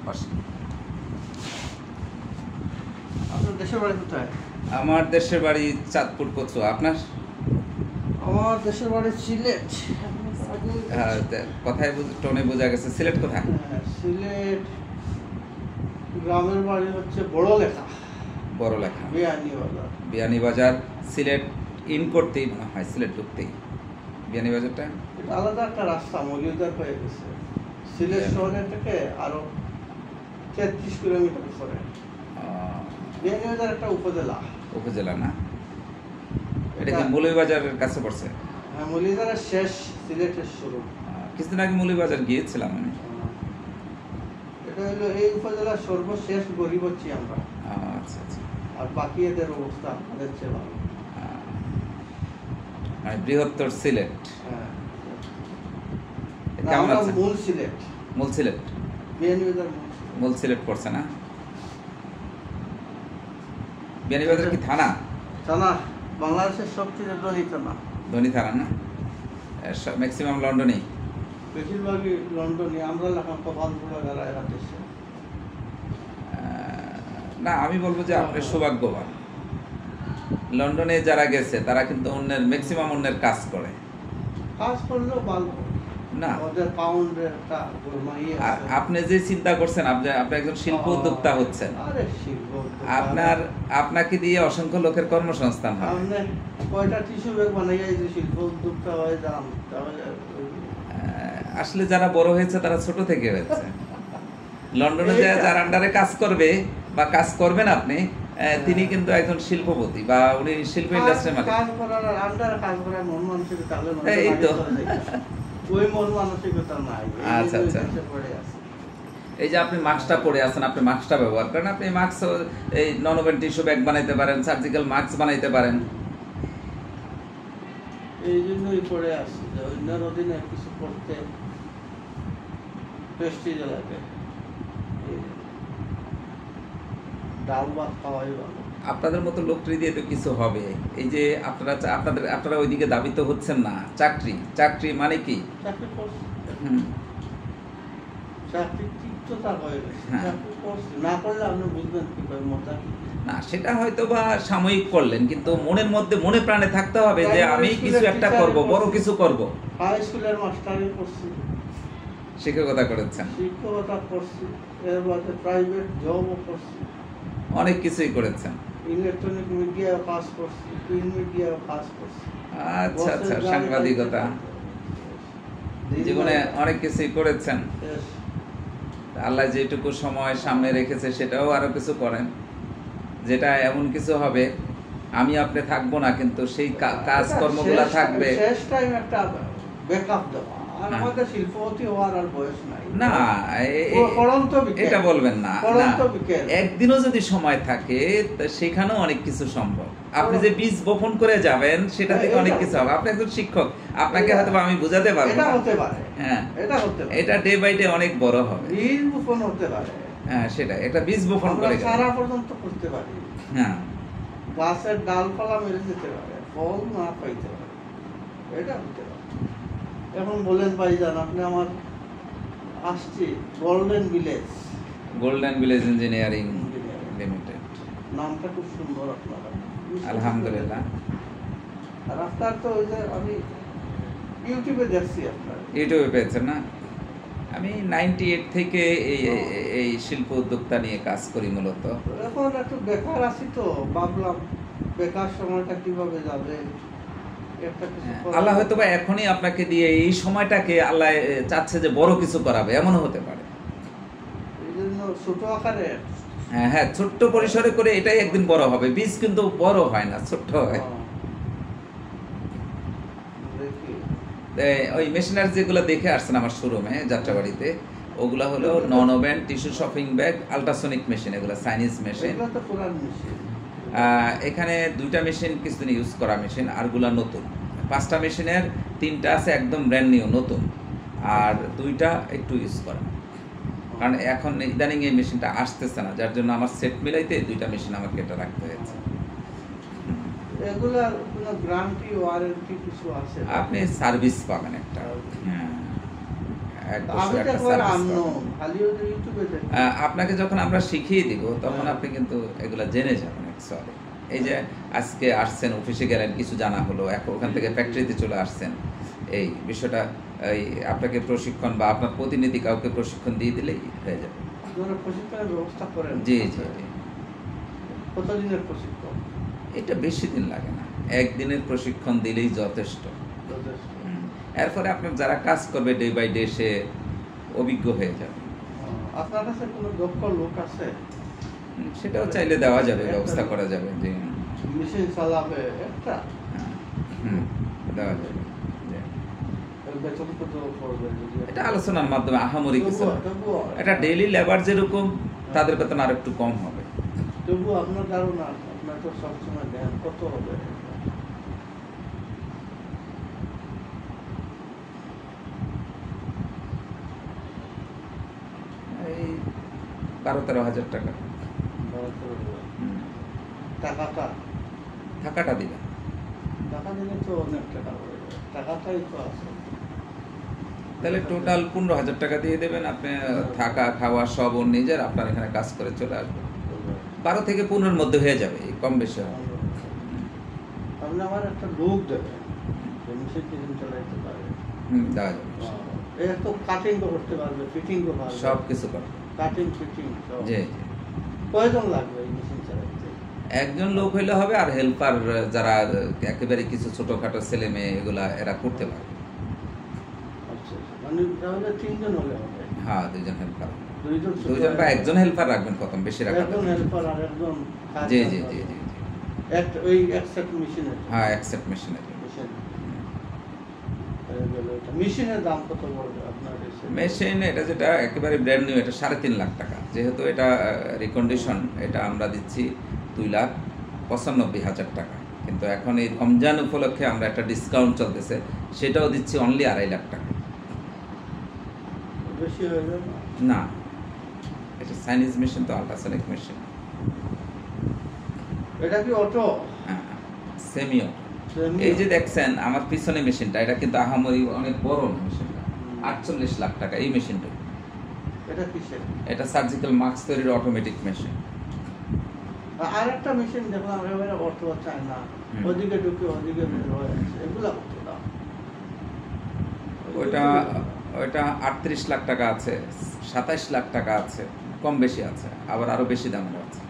বসেন। আপনার দেশের বাড়ি কোথায়? আমার দেশের বাড়ি চাঁদপুর কচু। আপনার? আমার দেশের বাড়ি সিলেট। কথায় টোনে বোঝা গেছে। সিলেট কোথায়? সিলেট গ্রামের বাড়ি হচ্ছে বড়লেখা। বড়লেখা, বিয়ানীবাজার। বিয়ানীবাজার। সিলেট ইন করতেই মনে হয়, সিলেট ঢুকতেই বিয়ানীবাজারটা। এটা আলাদা একটা রাস্তা, মৌলভীবাজার হয়ে গেছে। সিলেট শহরের থেকে আরো 33 কিলোমিটার পরে। বিয়ানীবাজার একটা উপজেলা। উপজেলা না? এটা কি মৌলভীবাজারের কাছে পড়ছে? হ্যাঁ, মৌলভীবাজারের শেষ, সিলেটের শুরু। কিছুদিন আগে মৌলভীবাজার গিয়েছিলাম আমি। এটা হলো এই উপজেলার সর্বশেষ গরিব হচ্ছি আমরা। আচ্ছা আচ্ছা। আর বাকি এদের অবস্থা আমাদের চেয়ে ভালো। মানে বৃহত্তর সিলেট। হ্যাঁ, কেমন আছে? মূল সিলেট। মূল সিলেট। বিয়ানীবাজার মূল সিলেট পড়ছে না? বিয়ানীবাজার কি থানা? থানা, বাংলাদেশের সবচেয়ে ধনী থানা। ধনী থানা না? ম্যাক্সিমাম লন্ডনেই। বেশিরভাগই লন্ডনে। আমরা লেখান কপালপুরা গাড়ায় দেশে। না, আমি বলবো যে আপনি সৌভাগ্যবান। লন্ডনে যারা গেছে তারা কিন্তু অন্যের ম্যাক্সিমাম অন্যের কাজ করে। কাজ করলেও ভালো না, ওদের পাউন্ডের একটা গোলমাই আছে। আপনি যে চিন্তা করছেন, আপনি একজন শিল্প উদ্যোক্তা হচ্ছেন। আরে শিল্প উদ্যোক্তা। আপনাকে দিয়ে অসংখ্য লোকের কর্মসংস্থান হবে। আপনি কয়টা টিস্যু ব্যাগ বানাইয়া যে শিল্প উদ্যোক্তা হয়ে যান, তাহলে আসলে যারা বড় হয়েছে তারা ছোট থেকে হয়েছে। লন্ডনে যার আন্ডারে কাজ করবে বা কাজ করবেন আপনি, তিনি কিন্তু একজন শিল্পপতি বা উনি শিল্প ইন্ডাস্ট্রির মালিক। কাজ করার আন্ডারে কাজ করার মন মানসিকতা তাহলে এই তো ওই মন মানসিকতা নাই। আচ্ছা আচ্ছা। এই যে আপনি মাস্কটা পরে আছেন, আপনি মাস্কটা ব্যবহার করেন। আপনি মাস্ক, এই নন-ওভেন টিস্যু ব্যাগ বানাইতে পারেন, সার্জিক্যাল মাস্ক বানাইতে পারেন। এই জন্যই পড়ে আসছি যে অন্যের অধীনে কিছু করতে প্রেস্টিজ লাগে। ডাল ভাত খাওয়াই ভালো। আপনাদের মতো লোকটি দিয়ে তো কিছু হবে। এই যে আপনারা ওইদিকে দাবিত হচ্ছেন না। চাকরি মানে কি? চাকরি করছি, চাকরি তিক্ততা হয়ে গেছে। চাকরি করছি, না করলে আপনি বুঝবেন কিভাবে মজা কি। না, সেটা হয়তো বা সাময়িক করলেন, কিন্তু মনের মধ্যে মনে প্রাণে থাকতে হবে যে আমি কিছু একটা করব, বড় কিছু করব। হাই স্কুলের মাস্টারি করছি, শিক্ষকতা করেছেন, শিক্ষকতা করছি, এর বাদে প্রাইভেট জবও করছি, অনেক কিছুই করেছেন। ইলেকট্রনিক মিডিয়াও কাজ করছি, প্রিন্ট মিডিয়াও কাজ করছি। আচ্ছা আচ্ছা, সাংবাদিকতা, জীবনে অনেক কিছুই করেছেন। আল্লাহ যেটুকু সময় সামনে রেখেছে সেটাও আরো কিছু করেন, যেটা এমন কিছু হবে আমি আপনি থাকবো না, কিন্তু সেই কাজকর্মগুলো থাকবে। শেষ টাইম একটা ব্যাকআপ দেওয়া। আর আমাদের শিল্পপতি হওয়ার আর বয়স নাই। না, এটা বলবেন না। একদিনও যদি সময় থাকে সেখানেও অনেক কিছু সম্ভব। আপনি যে বীজ বপন করে যাবেন সেটা থেকে অনেক কিছু হবে। আপনি একজন শিক্ষক, আপনাকে হয়তো আমি বোঝাতে পারবো এটা হতে পারে। হ্যাঁ, এটা হতে পারে। এটা ডে বাই ডে অনেক বড় হবে। বীজ বপন হতে পারে। হ্যাঁ, সেটা এটা বীজ বপন করে সারা পর্যন্ত করতে পারি। হ্যাঁ, গাছের ডালপালা মেরে যেতে পারে, ফল না পাইতে পারে, এটা হতে পারে। এখন বলেন ভাইজান, আপনি আমার আসছি গোল্ডেন ভিলেজ ইঞ্জিনিয়ারিং লিমিটেড। নামটা খুব সুন্দর আপনার। আলহামদুলিল্লাহ। আর আপনার তো ওই যে আমি ইউটিউবে দেখছি, আপনার ইউটিউবে পেয়েছেন না? আমি 98 থেকে এই শিল্প উদ্যোক্তা নিয়ে কাজ করি মূলত। এখন একটু বেকার আছি তো ভাবলাম বেকার সময়টা কিভাবে যাবে। আল্লাহ হয়তো বা এখনই আপনাকে দিয়ে এই সময়টাকে আল্লাহ চাচ্ছে যে বড় কিছু করাবে, এমনও হতে পারে। এই জন্য ছোট আকারে, হ্যাঁ, ছোট্ট পরিসরে করে এটাই একদিন বড় হবে। বীজ কিন্তু বড় হয় না, ছোট্ট হয়। ওই মেশিনারি যেগুলো দেখে আসছেন আমার শোরুমে যাত্রাবাড়িতে, ওগুলা হলো non woven tissue shopping bag, ultrasonic machine, এগুলো চাইনিজ মেশিন। এখানে 2টা মেশিন কিছুদিন ইউজ করা মেশিন, আরগুলা নতুন। 5টা মেশিনের 3টা আছে একদম ব্র্যান্ড নিউ নতুন, আর 2টা একটু ইউজ করা। কারণ এখন ইদানিং এই মেশিনটা আসতেছে না, যার জন্য আমার সেট মিলাইতে 2টা মেশিন আমাকে এটা রাখতে হয়েছে। এগুলার কোনো গ্যারান্টি ওয়ারেন্টি কিছু আছে? আপনি সার্ভিস পাবেন একটা। হ্যাঁ, এক তা বছর আমি তো একটা একবার সার্ভিস unknown, খালি ওই যে ইউটিউবে দেখি। আপনাকে যখন আমরা শিখিয়ে দিব তখন হ্যাঁ। আপনি কিন্তু এগুলা জেনে যাবেন অ্যাকচুয়ালি। এই যে আজকে আসছেন, অফিসে গেলেন, কিছু জানা হলো, এখন ওখান থেকে ফ্যাক্টরিতে চলে আসছেন, এই বিষয়টা এই আপনাকে প্রশিক্ষণ বা আপনার প্রতিনিধি কাউকে প্রশিক্ষণ দিয়ে দিলেই হয়ে যাবে। আপনারা প্রশিক্ষণের ব্যবস্থা করেন? জি জি জি। কতদিনের প্রশিক্ষণ? এটা বেশি দিন লাগে না, একদিনের প্রশিক্ষণ দিলেই যথেষ্ট। যথেষ্ট। এরপরে আপনার যারা কাজ করবে ডে বাই ডে সে অভিজ্ঞ হয়ে যাবে। আপনার কাছে কোনো দক্ষ লোক আছে? সেটাও চাইলে দেওয়া যাবে, ব্যবস্থা করা যাবে যে মেশিন চালাবে একটা? দেওয়া যাবে। এর বেতন কত পড়বে যদি? এটা আলোচনার মাধ্যমে আহামরি কিছু না। তবুও এটা ডেইলি লেবার যেরকম তাদের বেতন আর একটু কম হবে। তবুও আপনার ধারণা, আপনার তো সবসময় দেন, কত হবে? এই 12-13 হাজার টাকা। টাকাটা থাকাটা দিবেন। টাকা দিলে তো অনেক টাকা পড়ে যাবে, টাকাটাই তো আছে। তাহলে টোটাল 15,000 টাকা দিয়ে দেবেন আপনি, থাকা খাওয়া সব ওর নিজের, আপনার এখানে কাজ করে চলে আসবে। 12 থেকে 15-এর মধ্যে হয়ে যাবে, কম বেশি হবে। আপনি আমার একটা লোক দেবেন যে মেশিন টেশিন চালাইতে পারে। দেওয়া যাবে। এই তো কাটিং করতে পারবে, ফিটিং করতে পারবে, সব কিছু করবে। কাটিং ফিটিং সব। জি জি। কয়জন লাগবে এই মেশিন চালাইতে? একজন লোক হইলে হবে, আর হেল্পার যারা একেবারে কিছু ছোটখাটো ছেলে মেয়ে এগুলা এরা করতে পারবে। আচ্ছা, মানে তাহলে 3 জন হলে হবে? হ্যাঁ, 2জন হেল্পার। 2জন বা একজন হেল্পার রাখবেন, প্রথম বেশি রাখবেন। একজন হেল্পার আর একজন জি জি জি জি। ওই একসেপ্ট মেশিনের। হ্যাঁ, অ্যাকসেপ্ট মেশিনের। মেশিনের দাম কত পড়বে আপনার কাছে? মেশিন এটা যেটা একেবারে ব্র্যান্ড নিউ, এটা 3.5 লাখ টাকা। যেহেতু এটা রিকন্ডিশন, এটা আমরা দিচ্ছি 2,95,000 টাকা। কিন্তু এখন এই রমজান উপলক্ষে আমরা একটা ডিসকাউন্ট চলতেছে, সেটাও দিচ্ছি অনলি 2.5 লাখ টাকা। বেশি হয়ে যাবে না, এটা চাইনিজ মেশিন, তো আল্ট্রাসনিক মেশিন। এটা কি অটো? হ্যাঁ, সেমি অটো। এই যে দেখছেন আমার পিছনে মেশিনটা, এটা কিন্তু আহামরি অনেক বড় মেশিনটা, 48 লাখ টাকা এই মেশিনটা। এটা কিসের? এটা সার্জিক্যাল মাস্ক তৈরির অটোমেটিক মেশিন। আর একটা মেশিন দেখলাম এবারে অটো চায় না, ওদিকে ঢুকে ওদিকে বের হয়ে যাচ্ছে, এগুলা কত দাম? ওইটা 38 লাখ টাকা আছে, 27 লাখ টাকা আছে, কম বেশি আছে, আবার আরো বেশি দামের আছে।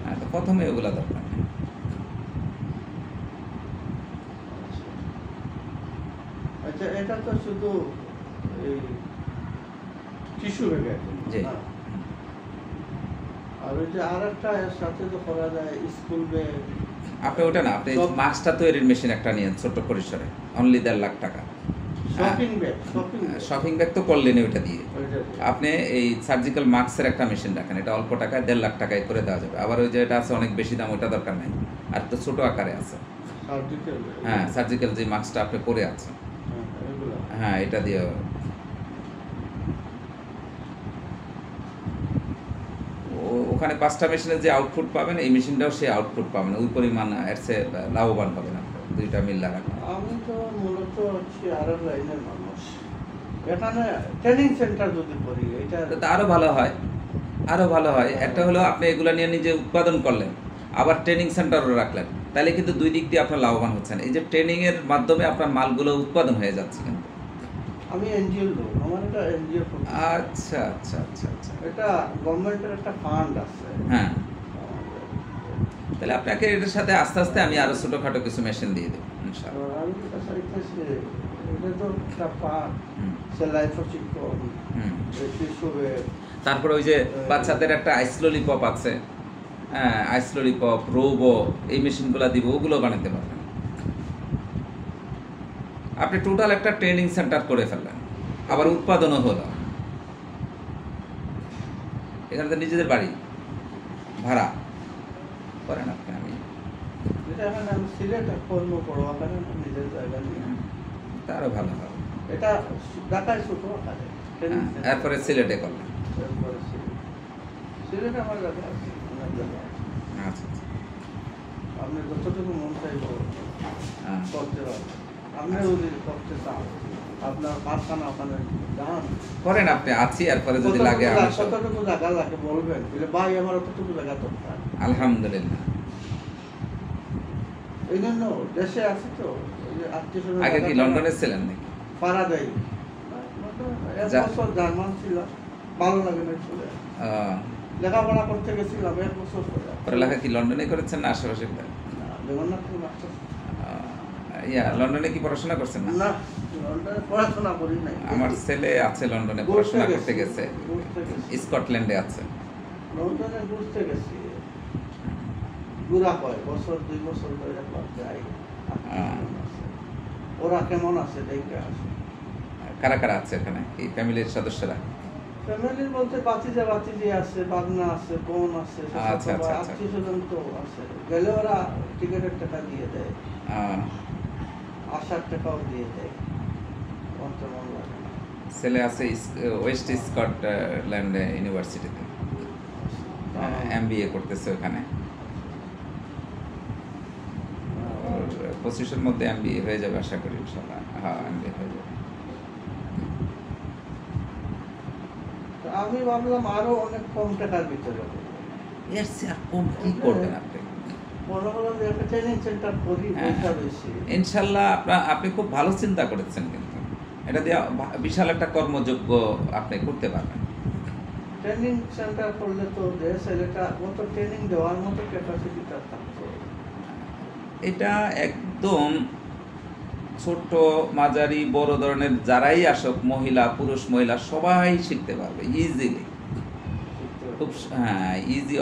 হ্যাঁ, তো প্রথমে ওগুলা দরকার নেই। আচ্ছা, এটা তো শুধু এই টিস্যু ব্যাগ। জি। আর ওই যে আর একটা এর সাথে তো করা যায় স্কুল ব্যাগ। আপনি ওটা না, আপনি মাস্কটা তৈরির মেশিন একটা নিয়েন ছোট পরিসরে, অনলি 1.5 লাখ টাকা। Shopping bag. শপিং ব্যাগ তো করলেন ওইটা দিয়ে। আপনি এই সার্জিক্যাল মাস্কের একটা মেশিন রাখেন, এটা অল্প টাকায় 1.5 লাখ টাকায় করে দেওয়া যাবে। আবার ওই যে এটা আছে অনেক বেশি দাম, ওইটা দরকার নাই, আর তো ছোট আকারে আছে। হ্যাঁ, সার্জিক্যাল যে মাস্কটা আপনি পরে আছেন, হ্যাঁ, এটা দিয়ে ওখানে 5টা মেশিনের যে আউটপুট পাবেন, এই মেশিনটাও সে আউটপুট পাবেন, ওই পরিমাণ এর চেয়ে লাভবান হবেন আপনি, 2টা মিল লাগাবেন। আমি তো মূলত হচ্ছে আরব লাইনের মানুষ, এখানে ট্রেনিং সেন্টার যদি করি এটা আরো ভালো হয়, আরো ভালো হয়। একটা হলো আপনি এগুলা নিয়ে নিজে উৎপাদন করলেন, আবার ট্রেনিং সেন্টারও রাখলেন, তাহলে কিন্তু 2 দিক দিয়ে আপনার লাভবান হচ্ছেন। এই যে ট্রেনিং এর মাধ্যমে আপনার মালগুলো উৎপাদন হয়ে যাচ্ছে। কিন্তু আমি এনজিও লোক, আমার এটা এনজিও। আচ্ছা আচ্ছা আচ্ছা আচ্ছা, এটা গভর্নমেন্টের একটা ফান্ড আছে। হ্যাঁ, তাহলে আপনাকে এটার সাথে আস্তে আস্তে আমি আরো ছোটখাটো কিছু মেশিন দিয়ে দেবো ইনশাআল্লাহ। আমি যেটা চাইতেছি এটা তো একটা ফান্ড, সেলাই প্রশিক্ষণ, তারপরে ওই যে বাচ্চাদের একটা আইস ললিপপ আছে, হ্যাঁ, আইস ললিপপ, রোবো, এই মেশিনগুলো দিব, ওগুলো বানাতে পারবেন। আপনি টোটাল একটা ট্রেনিং সেন্টার করে ফেললেন, আবার উৎপাদনও হলো। এখানে তো নিজেদের বাড়ি ভাড়া করেন আপনি। আমি সিলেট কর্ম করো, নিজের জায়গা নিয়ে, তারও ভালো হবে। এটা ঢাকায় ছোট আকারে, এরপরে সিলেটে করলেন। সিলেটে আমার জায়গা আছে। আচ্ছা আচ্ছা, আপনি যতটুকু মন চাইব করতে পারবেন, আপনি যদি করতে চান। আপনার কারখানা ওখানে যান, করেন আপনি, আছি, এরপরে যদি লাগে আমি সব- কতটুকু জায়গা লাগে বলবেন, বলে ভাই আমার অতটুকু জায়গা দরকার। আলহামদুলিল্লাহ। এই জন্য দেশে আছি তো, ওই যে আত্মীয়-স্বজন আগে কি জায়গা লন্ডনে ছিলেন নাকি? পাড়া দেয়। এক যা- বছর জার্মান ছিলাম, ভালো লাগে না চলে। লেখাপড়া করতে গেছিলাম 1 বছর পরে। পড়ালেখা কি লন্ডনে করেছেন না আশেপাশে? জগন্নাথপুর মাস্টার। লন্ডনে কি পড়াশোনা করছেন না? না, লন্ডনে পড়াশোনা করি নাই। আমার ছেলে আছে লন্ডনে, ঘুরতে পড়াশোনা গেছি, করতে গেছে, ঘুরতে গেছি। স্কটল্যান্ডে আছে। লন্ডনে ঘুরতে গেছি। ঘুরা হয়, বছর 2 বছর ধরে একবার যাই। ওরা কেমন আছে দেখে আসে। কারা কারা আছে ওখানে, কি ফ্যামিলির সদস্যরা? ফ্যামিলির বলতে বাতিজি আছে, বাগনা আছে, বোন আছে, আচ্ছা, আচ্ছা, আচ্ছা। আত্মীয়-স্বজন তো আছে। গেলে ওরা টিকিটের টাকা দিয়ে দেয়, আহ, আসার টাকাও দিয়ে দেয়। আমার তেমন লাগে না। ছেলে আছে ওয়েস্ট স্কটল্যান্ড ইউনিভার্সিটিতে, MBA করতেছে ওখানে। ওর 25-এর মধ্যে MBA হয়ে যাবে আশা করি, ইনশাআল্লাহ। হ্যাঁ, MBA হয়ে যাবে। তো আমি ভাবলাম আরো অনেক কম টাকার ভিতরে হবে। এর চেয়ে আর কম কি করবেন আপনি? মনে হলো যে একটা ট্রেনিং সেন্টার করি, হ্যাঁ, পয়সা বেশি। ইনশাল্লাহ আপনি খুব ভালো চিন্তা করেছেন, কিন্তু এটা দিয়ে বিশাল একটা কর্মযোগ্য আপনি করতে পারবেন। ট্রেনিং সেন্টার করলে তো যে ছেলেটা মতো ট্রেনিং দেওয়ার মতো ক্যাপাসিটিটা থাকতো। এটা একদম ছোট, মাঝারি, বড় ধরনের যারাই আসুক, মহিলা, পুরুষ, মহিলা সবাই শিখতে পারবে ইজিলি। খুব ইজি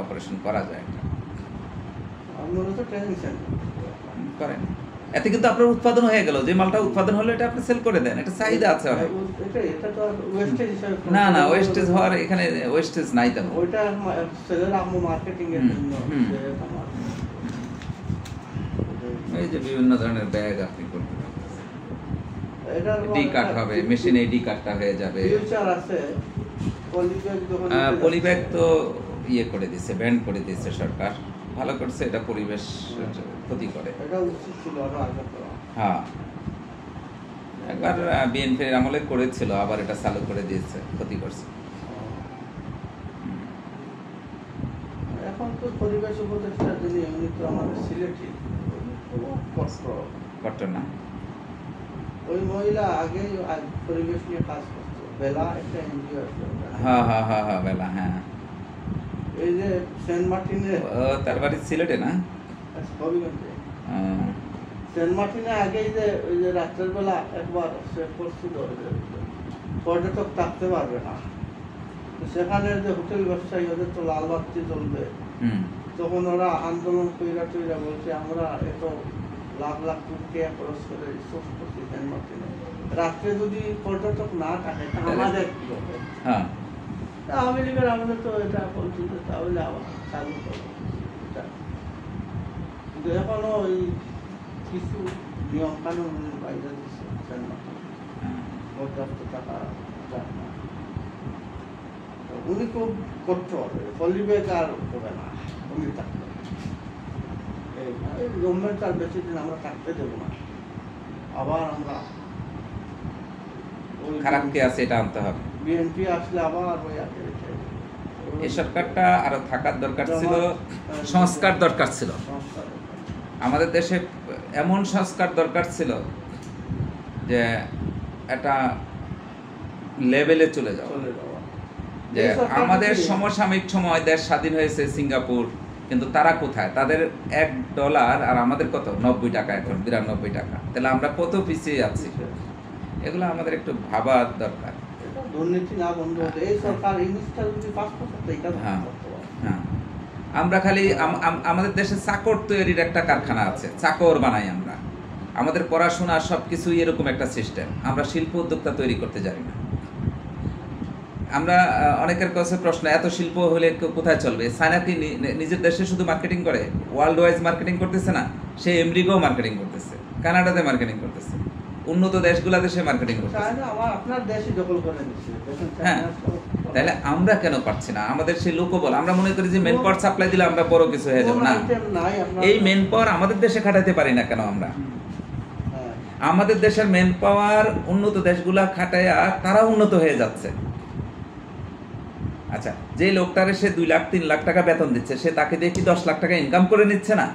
অপারেশন করা যায় এটা। মূলত ট্রেনিং সেন্টার করেন, এতে কিন্তু আপনার উৎপাদন হয়ে গেল। যে মালটা উৎপাদন হলো এটা আপনি সেল করে দেন, এটা চাহিদা আছে অনেক। এটা তো আর ওয়েস্টেজ হিসাবে না, ওয়েস্টেজ হওয়ার এখানে ওয়েস্টেজ নাই তেমন। ওইটা ছেলের আম্মু মার্কেটিং এর জন্য এই যে বিভিন্ন ধরনের ব্যাগ আপনি করতে পারবেন, ডি কাট হবে, মেশিনে ডি কাটটা হয়ে যাবে। ফিউচার আছে। পলিব্যাগ তো ইয়ে করে দিছে, ব্যান করে দিয়েছে সরকার, ভালো করছে। এটা পরিবেশ ক্ষতি করে। এটা উচিত ছিল আরো আগে করা। হ্যাঁ, একবার বিএনপির আমলে করেছিল, আবার এটা চালু করে দিয়েছে, ক্ষতি করছে। এখন তো পরিবেশ উপদেষ্টা যিনি, উনি তো আমাদের সিলেটি, খুব কষ্ট ঘটনা। ওই মহিলা আগে পরিবেশ নিয়ে কাজ করতো, বেলা একটা এনজিও আছে। হ্যাঁ, বেলা, হ্যাঁ। এই যে সেন্ট মার্টিনে, তার বাড়ি সিলেটে না? হবিগঞ্জে সেন্ট মার্টিনে আগেই যে ওই যে রাত্রের বেলা একবার সে করছিল যে পর্যটক থাকতে পারবে না, সেখানে যে হোটেল ব্যবসায়ী, ওদের তো লাল বাতি জ্বলবে। তখন ওরা আন্দোলন কইরা বলছে আমরা এত লাখ লাখ টাকা খরচ করে রিসোর্স করছি সেন্ট মার্টিনে, রাত্রে যদি পর্যটক না থাকে আমাদের কি হবে? আওয়ামী লীগের আমাদের তো এটা বলছি যে তাহলে আবার চালু করবো। কিন্তু এখনো ওই কিছু নিয়ম কানুন বাইরে দিচ্ছে, পর্যাপ্ত টাকা যায় না। উনি খুব করতে হবে, পলিবেগ আর হবে না, উনি থাকবে। এই গভর্নমেন্ট আর বেশি দিন আমরা থাকতে দেবো না, আবার আমরা খারাপ কে আছে এটা আনতে হবে। বিএনপি আসলে আবার ওই আগে এই সরকারটা আরো থাকার দরকার ছিল, সংস্কার দরকার ছিল। আমাদের দেশে এমন সংস্কার দরকার ছিল যে একটা লেভেলে চলে যাওয়া। যে আমাদের সমসাময়িক সময় দেশ স্বাধীন হয়েছে সিঙ্গাপুর, কিন্তু তারা কোথায়? তাদের $1 আর আমাদের কত? 90 টাকা, এখন 92 টাকা। তাহলে আমরা কত পিছিয়ে আছি? এগুলো আমাদের একটু ভাবার দরকার। দুর্নীতি না বন্ধ হতে এই সরকার ইংলিশটা যদি পাস করতে, এটা হ্যাঁ, আমরা খালি আমাদের দেশে চাকর তৈরির একটা কারখানা আছে, চাকর বানাই আমরা। আমাদের পড়াশোনা সবকিছু এরকম একটা সিস্টেম, আমরা শিল্প উদ্যোক্তা তৈরি করতে জানি না। আমরা অনেকের কাছে প্রশ্ন, এত শিল্প হলে কোথায় চলবে? চায়না কি নিজের দেশে শুধু মার্কেটিং করে? ওয়ার্ল্ড ওয়াইজ মার্কেটিং করতেছে না? সে আমেরিকাও মার্কেটিং করতেছে, কানাডাতে মার্কেটিং করতেছে, উন্নত দেশগুলোতে সে মার্কেটিং করতেছে। আপনার দেশে দখল করে নিচ্ছে। হ্যাঁ, তাহলে আমরা কেন পারছি না? আমাদের সেই লোকবল, আমরা মনে করি যে মেন পাওয়ার সাপ্লাই দিলে আমরা বড় কিছু হয়ে যাবো। না, এই মেন পাওয়ার আমাদের দেশে খাটাতে পারি না কেন আমরা? আমাদের দেশের মেন পাওয়ার উন্নত দেশগুলা খাটায়া তারা উন্নত হয়ে যাচ্ছে। আচ্ছা, যে লোকটারে সে 2 লাখ 3 লাখ টাকা বেতন দিচ্ছে, সে তাকে দিয়ে কি 10 লাখ টাকা ইনকাম করে নিচ্ছে না?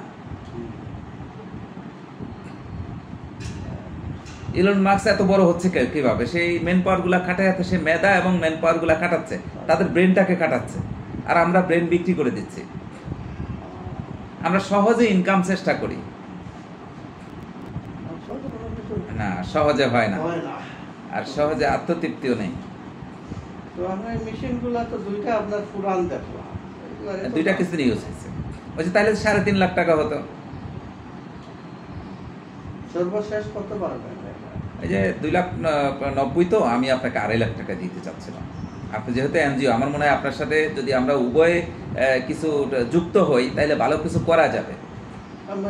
ইলন মাস্ক এত বড় হচ্ছে কিভাবে? সেই মেন পাওয়ার গুলা খাটাতে, সে মেধা এবং মেন পাওয়ার গুলা খাটাচ্ছে, তাদের ব্রেনটাকে খাটাচ্ছে, আর আমরা ব্রেন বিক্রি করে দিচ্ছি। আমরা সহজে ইনকাম চেষ্টা করি আসলে কোনো কিছু না, সহজে হয় না, হয় না। আর সহজে আত্মতৃপ্তিও নেই। তো আপনার মেশিনগুলো তো দুইটা আপনার পুরান দেখলাম, এগুলা তো 2টা কিছুদিন ইউজ হয়েছে। বলছে তাহলে 3.5 লাখ টাকা হতো। সর্বশেষ কত পারবেন? এই যে 2,90,000 তো আমি আপনাকে 2.5 লাখ টাকা দিতে চাচ্ছিলাম। আপনি যেহেতু এনজিও, আমার মনে হয় আপনার সাথে যদি আমরা উভয়ে কিছু যুক্ত হই, তাহলে ভালো কিছু করা যাবে। আমরা